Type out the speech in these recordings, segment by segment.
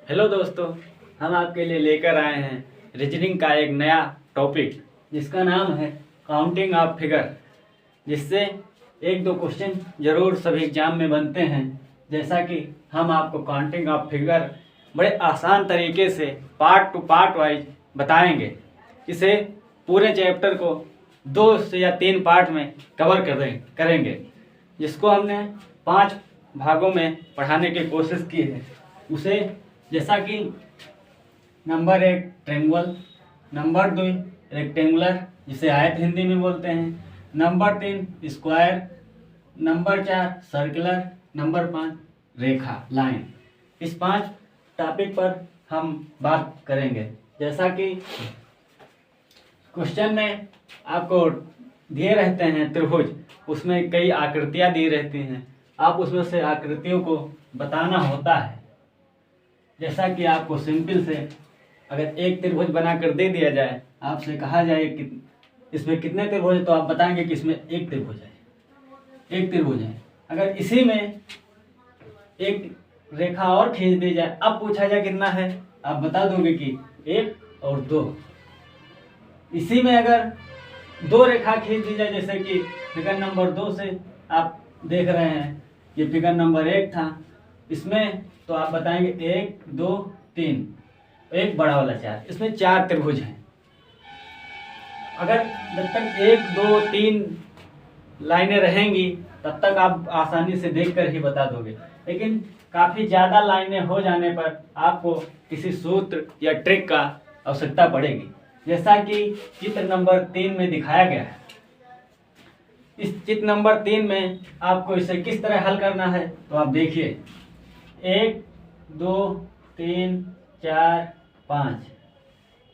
Hello दोस्तों, हम आपके लिए लेकर आए हैं रीजनिंग का एक नया टॉपिक जिसका नाम है काउंटिंग ऑफ फिगर। जिससे एक दो क्वेश्चन जरूर सभी एग्जाम में बनते हैं। जैसा कि हम आपको काउंटिंग ऑफ फिगर बड़े आसान तरीके से पार्ट टू पार्ट वाइज बताएंगे। इसे पूरे चैप्टर को 2 से या 3 पार्ट में कवर करेंगे, जिसको हमने 5 भागों में पढ़ाने की कोशिश की है। उसे जैसा कि नंबर 1 ट्रेंगल, नंबर 2 रेक्टेंगुलर जिसे आयत हिंदी में बोलते हैं, number 3 square, number 4 circular, number 5 रेखा लाइन। इस 5 टॉपिक पर हम बात करेंगे। जैसा कि क्वेश्चन में आपको दिए रहते हैं त्रिभुज, उसमें कई आकृतियां दी रहती हैं। आप उसमें से आकृतियों को बताना होता है। जैसा कि आपको सिंपल से अगर एक त्रिभुज बनाकर दे दिया जाए, आपसे कहा जाए कि इसमें कितने त्रिभुज है, तो आप बताएंगे कि इसमें एक त्रिभुज है, एक त्रिभुज है। अगर इसी में एक रेखा और खींच दी जाए, अब पूछा जाए कितना है, आप बता दोगे कि 1 और 2। इसी में अगर 2 रेखा खींच दी जाए, जैसे कि फिगर नंबर 2 से आप देख रहे हैं, ये फिगर नंबर 1 था, इसमें तो आप बताएंगे 1 2 3, एक बड़ा वाला 4, इसमें 4 त्रिभुज हैं। अगर जब तक 1 2 3 लाइनें रहेंगी तब तक आप आसानी से देखकर ही बता दोगे। लेकिन काफ़ी ज़्यादा लाइनें हो जाने पर आपको किसी सूत्र या ट्रिक का आवश्यकता पड़ेगी। जैसा कि चित्र नंबर 3 में दिखाया गया है। इस चित्र नंबर 3 में आपको इसे किस तरह हल करना है, तो आप देखिए 1 2 3 4 5,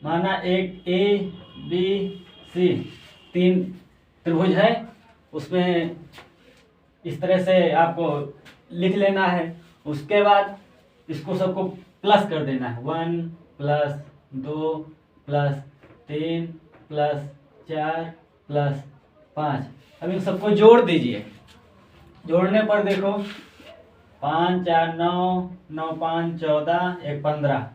माना एक ए बी सी 3 त्रिभुज है। उसमें इस तरह से आपको लिख लेना है। उसके बाद इसको सबको प्लस कर देना है, 1 प्लस 2 प्लस 3 प्लस 4 प्लस 5। अब इन सबको जोड़ दीजिए। जोड़ने पर देखो 5 4 9, 9 5 14, 1 15,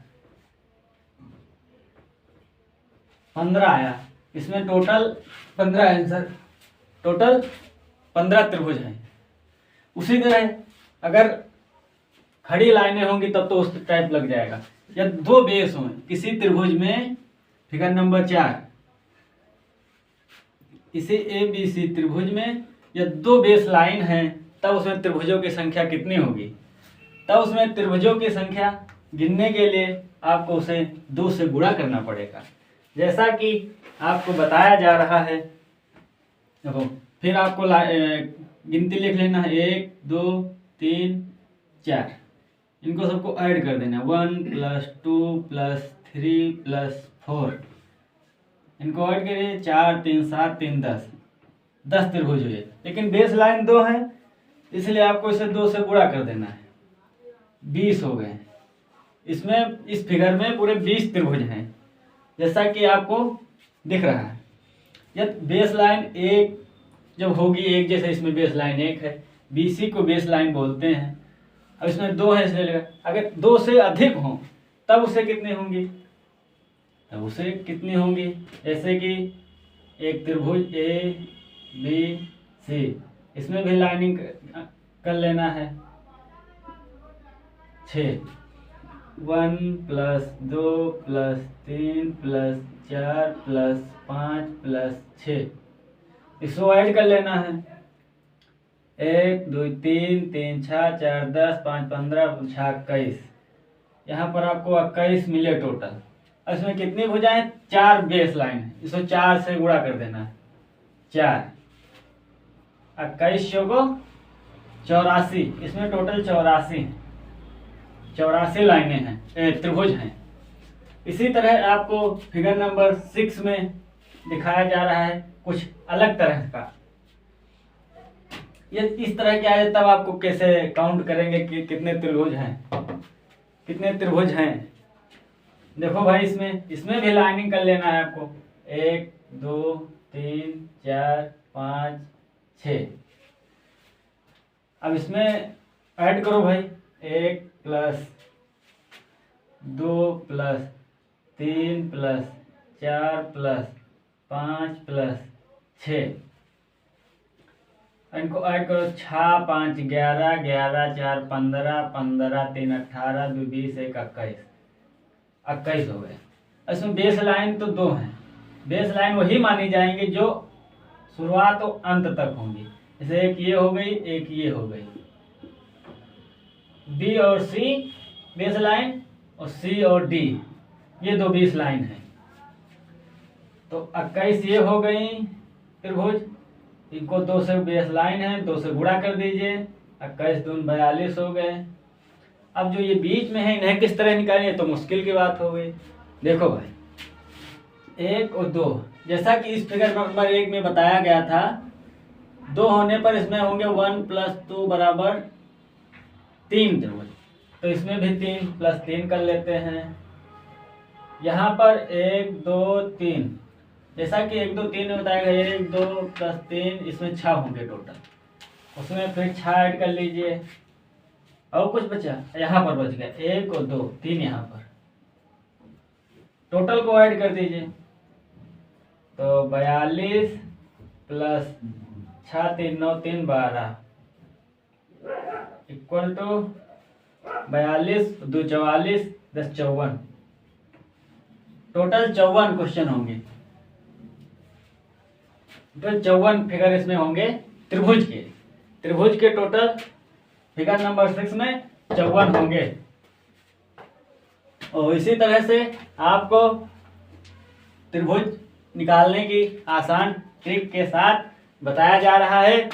15 आया। इसमें टोटल 15 आंसर, टोटल 15 त्रिभुज हैं। उसी तरह अगर खड़ी लाइनें होंगी तब तो उस टाइप लग जाएगा। या 2 बेस हों किसी त्रिभुज में, फिगर नंबर 4, इसी ए बी सी त्रिभुज में या 2 बेस लाइन हैं, तब उसमें त्रिभुजों की संख्या कितनी होगी। तब उसमें त्रिभुजों की संख्या गिनने के लिए आपको उसे 2 से गुणा करना पड़ेगा। जैसा कि आपको बताया जा रहा है, देखो फिर आपको गिनती लिख लेना है, 1 2 3 4, इनको सबको ऐड कर देना है, 1 प्लस 2 प्लस 3 प्लस 4, इनको ऐड करिए, 4 3 7 3 10 त्रिभुज हुए। लेकिन बेस लाइन 2 है, इसलिए आपको इसे 2 से गुणा कर देना है, 20 हो गए। इसमें इस फिगर में पूरे 20 त्रिभुज हैं, जैसा कि आपको दिख रहा है। यह बेस लाइन 1 जब होगी, एक जैसे इसमें बेस लाइन 1 है, बीसी को बेस लाइन बोलते हैं। अब इसमें 2 है इसलिए लगा। अगर 2 से अधिक हो तब उसे कितनी होंगी, तब उसे कितनी होंगी, जैसे कि एक त्रिभुज ए बी सी, इसमें भी लाइनिंग कर लेना है 6, 1 plus 2 plus 3 plus 4 plus 5 plus 6, इसको ऐड कर लेना है, 1 2 3 3 6 4 10 5 15 6 21। यहाँ पर आपको 21 मिले टोटल। इसमें कितनी भुजाएं, 4 बेस लाइन है, इसको 4 से गुणा कर देना है, 4 21 को 84, इसमें टोटल 84 लाइनें हैं, त्रिभुज हैं। इसी तरह आपको फिगर नंबर 6 में दिखाया जा रहा है कुछ अलग तरह का। ये इस तरह क्या है, तब आपको कैसे काउंट करेंगे कि कितने त्रिभुज हैं, कितने त्रिभुज हैं। देखो भाई, इसमें भी लाइनिंग कर लेना है आपको, 1 2 3 4 5 6। अब इसमें ऐड करो भाई, 1 plus 2 plus 3 plus 4 plus 5 plus 6, इनको ऐड करो। 6 5 11, 11 4 15, 15 3 18, 2 20, 1 21, 21 हो गए। इसमें बेस लाइन तो 2 हैं। बेस लाइन वही मानी जाएंगी जो शुरुआत और अंत तक होंगी। जैसे एक ये हो गई, एक ये हो गई। बी और सी बेस लाइन, और सी और डी ये 2 बेस लाइन है। तो 21 ये हो गई त्रिभुज, इनको 2 से बेस लाइन है, 2 से गुणा कर दीजिए। 21 दून 42 हो गए। अब जो ये बीच में है इन्हें किस तरह निकालेंगे, तो मुश्किल की बात हो गई। देखो भाई, 1 और 2, जैसा कि इस फिगर नंबर 1 में बताया गया था, 2 होने पर इसमें होंगे 1 प्लस 2 बराबर 3 त्रिभुज। तो इसमें भी 3 प्लस 3 कर लेते हैं। यहाँ पर 1 2 3, जैसा कि 1 2 3 में बताया गया, 1 2 प्लस 3, इसमें 6 होंगे टोटल। उसमें फिर 6 ऐड कर लीजिए। और कुछ बचा, यहाँ पर बच गया 1 और 2 3, यहाँ पर टोटल को ऐड कर दीजिए। तो 42 plus 6 3 9 3 12 equal to 42 2 44 10 54। Total 54 question होंगे। तो 54 फिगर इसमें होंगे त्रिभुज के। त्रिभुज के टोटल फिगर नंबर 6 में 54 होंगे। और इसी तरह से आपको त्रिभुज निकालने की आसान ट्रिक के साथ बताया जा रहा है।